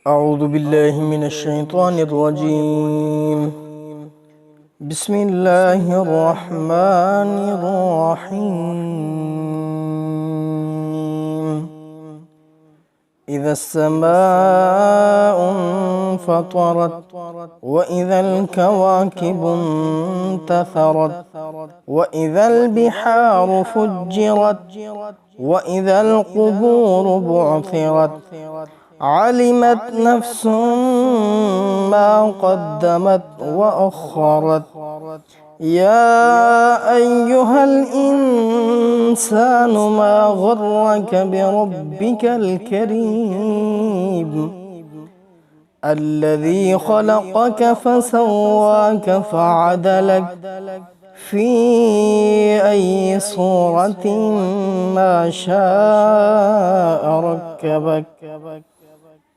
أعوذ بالله من الشيطان الرجيم. بسم الله الرحمن الرحيم. إذا السماء انفطرت وإذا الكواكب انتثرت وإذا البحار فجرت وإذا القبور بعثرت علمت نفس ما قدمت وأخرت. يا أيها الإنسان ما غرك بربك الكريم الذي خلقك فسواك فعدلك في أي صورة ما شاء ركبك.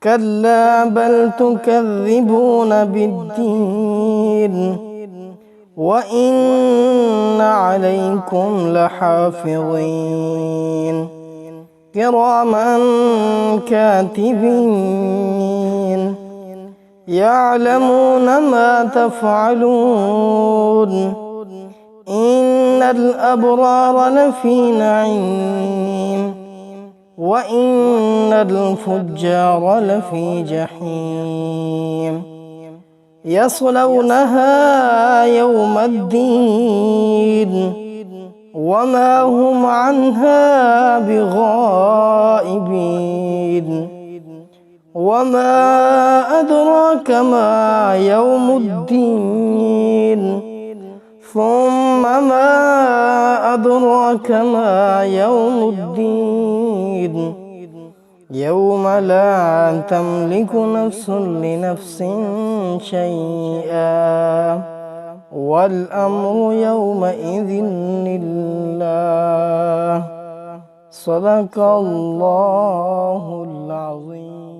كلا بل تكذبون بالدين وإن عليكم لحافظين كراما كاتبين يعلمون ما تفعلون. إن الأبرار لفي نعيم وإن الفجار لفي جحيم يصلونها يوم الدين وما هم عنها بغائبين. وما أدراك ما يوم الدين ثم ما أدراك ما يوم الدين يوم لا تملك نفس لنفس شيئا والأمر يومئذ لله. صدق الله العظيم.